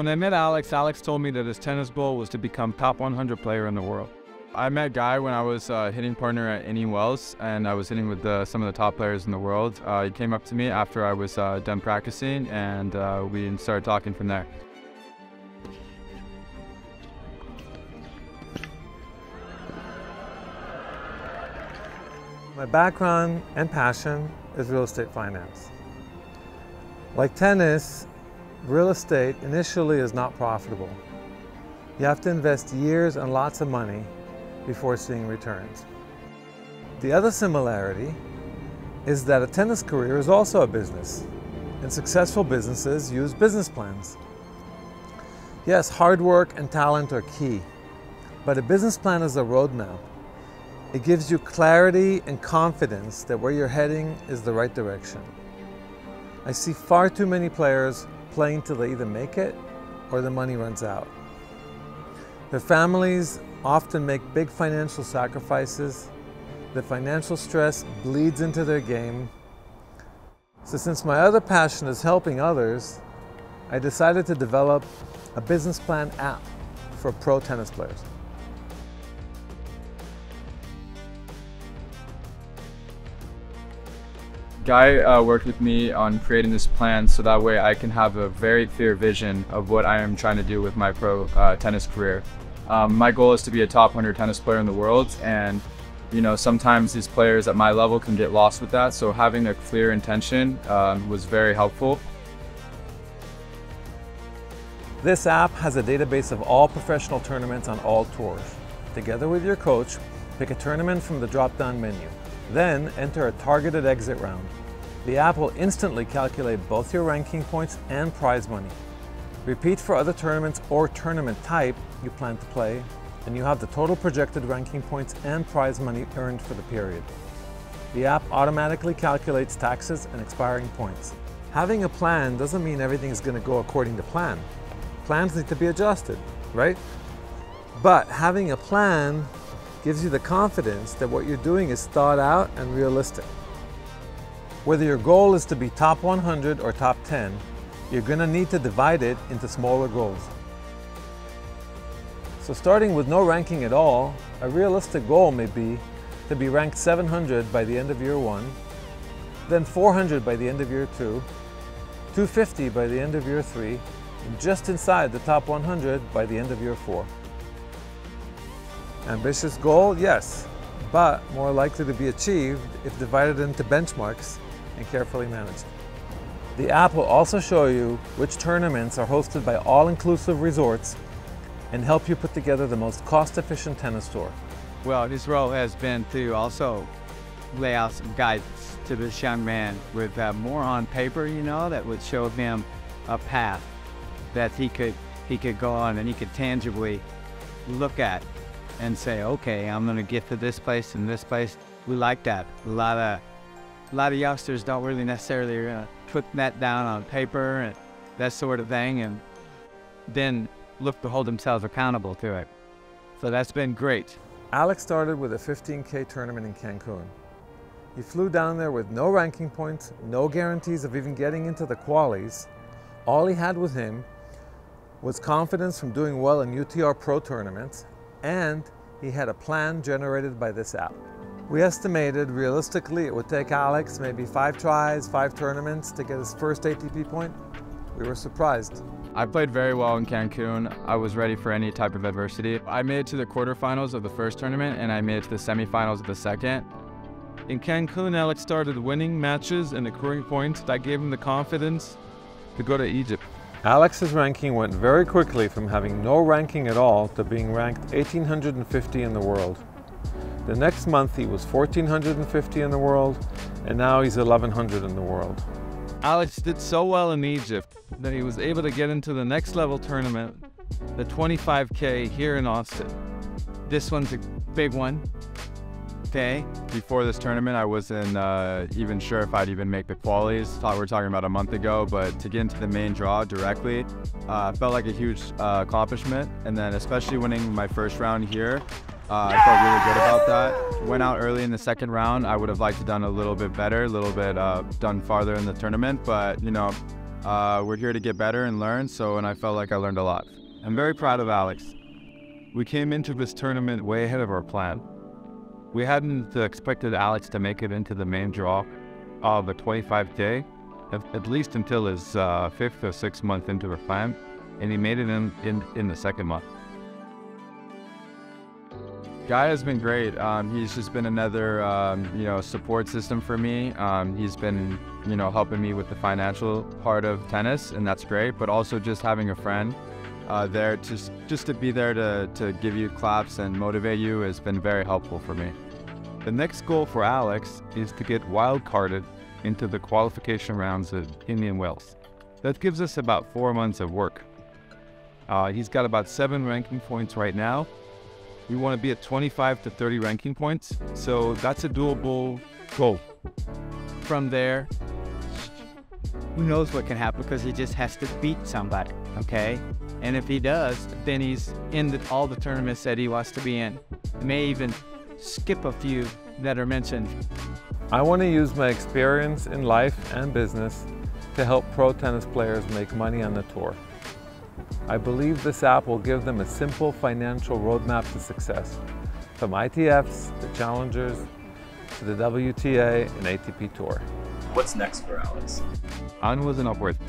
When I met Alex, Alex told me that his tennis goal was to become top 100 player in the world. I met Guy when I was hitting partner at Indian Wells, and I was hitting with some of the top players in the world. He came up to me after I was done practicing, and we started talking from there. My background and passion is real estate finance. Like tennis, real estate initially is not profitable. You have to invest years and lots of money before seeing returns. The other similarity is that a tennis career is also a business, and successful businesses use business plans. Yes, hard work and talent are key, but a business plan is a roadmap. It gives you clarity and confidence that where you're heading is the right direction. I see far too many players playing till they either make it or the money runs out. Their families often make big financial sacrifices. The financial stress bleeds into their game. So since my other passion is helping others, I decided to develop a business plan app for pro tennis players. Guy worked with me on creating this plan so that way I can have a very clear vision of what I am trying to do with my pro tennis career. My goal is to be a top 100 tennis player in the world, and sometimes these players at my level can get lost with that, so having a clear intention was very helpful. This app has a database of all professional tournaments on all tours. Together with your coach, pick a tournament from the drop-down menu. Then enter a targeted exit round. The app will instantly calculate both your ranking points and prize money. Repeat for other tournaments or tournament type you plan to play, and you have the total projected ranking points and prize money earned for the period. The app automatically calculates taxes and expiring points. Having a plan doesn't mean everything is going to go according to plan. Plans need to be adjusted, right? But having a plan gives you the confidence that what you're doing is thought out and realistic. Whether your goal is to be top 100 or top 10, you're going to need to divide it into smaller goals. So starting with no ranking at all, a realistic goal may be to be ranked 700 by the end of year 1, then 400 by the end of year 2, 250 by the end of year 3, and just inside the top 100 by the end of year 4. Ambitious goal, yes, but more likely to be achieved if divided into benchmarks and carefully managed. The app will also show you which tournaments are hosted by all-inclusive resorts and help you put together the most cost-efficient tennis tour. Well, his role has been to also lay out some guidance to this young man with more on paper, that would show him a path that he could go on and he could tangibly look at and say, okay, I'm going to get to this place and this place. We like that. A lot of youngsters don't really necessarily put that down on paper and that sort of thing, and then look to hold themselves accountable to it. So that's been great. Alex started with a 15K tournament in Cancun. He flew down there with no ranking points, no guarantees of even getting into the qualies. All he had with him was confidence from doing well in UTR Pro tournaments, and he had a plan generated by this app. We estimated realistically it would take Alex maybe 5 tries, 5 tournaments to get his first ATP point. We were surprised. I played very well in Cancun. I was ready for any type of adversity. I made it to the quarterfinals of the first tournament, and I made it to the semifinals of the second. In Cancun, Alex started winning matches and accruing points that gave him the confidence to go to Egypt. Alex's ranking went very quickly from having no ranking at all to being ranked 1,850 in the world. The next month he was 1,450 in the world, and now he's 1,100 in the world. Alex did so well in Egypt that he was able to get into the next level tournament, the 25K here in Austin. This one's a big one. Okay. Before this tournament, I wasn't even sure if I'd even make the qualies. We're talking about a month ago, but to get into the main draw directly felt like a huge accomplishment. And then especially winning my first round here, I felt really good about that. Went out early in the second round. I would have liked to done a little bit better, a little bit done farther in the tournament, but We're here to get better and learn, and I felt like I learned a lot. I'm very proud of Alex. We came into this tournament way ahead of our plan. We hadn't expected Alex to make it into the main draw of the 25K, at least until his 5th or 6th month into the plan, and he made it in the 2nd month. Guy has been great. He's just been another, support system for me. He's been, helping me with the financial part of tennis, and that's great. But also just having a friend there, just to be there to give you claps and motivate you has been very helpful for me. The next goal for Alex is to get wild-carded into the qualification rounds at Indian Wells. That gives us about 4 months of work. He's got about 7 ranking points right now. We want to be at 25 to 30 ranking points, so that's a doable goal. From there, who knows what can happen, because he just has to beat somebody, okay? And if he does, then he's in all the tournaments that he wants to be in. He may even skip a few that are mentioned. I want to use my experience in life and business to help pro tennis players make money on the tour. I believe this app will give them a simple financial roadmap to success, from ITFs to Challengers to the WTA and ATP Tour. What's next for Alex? Onwards and upwards.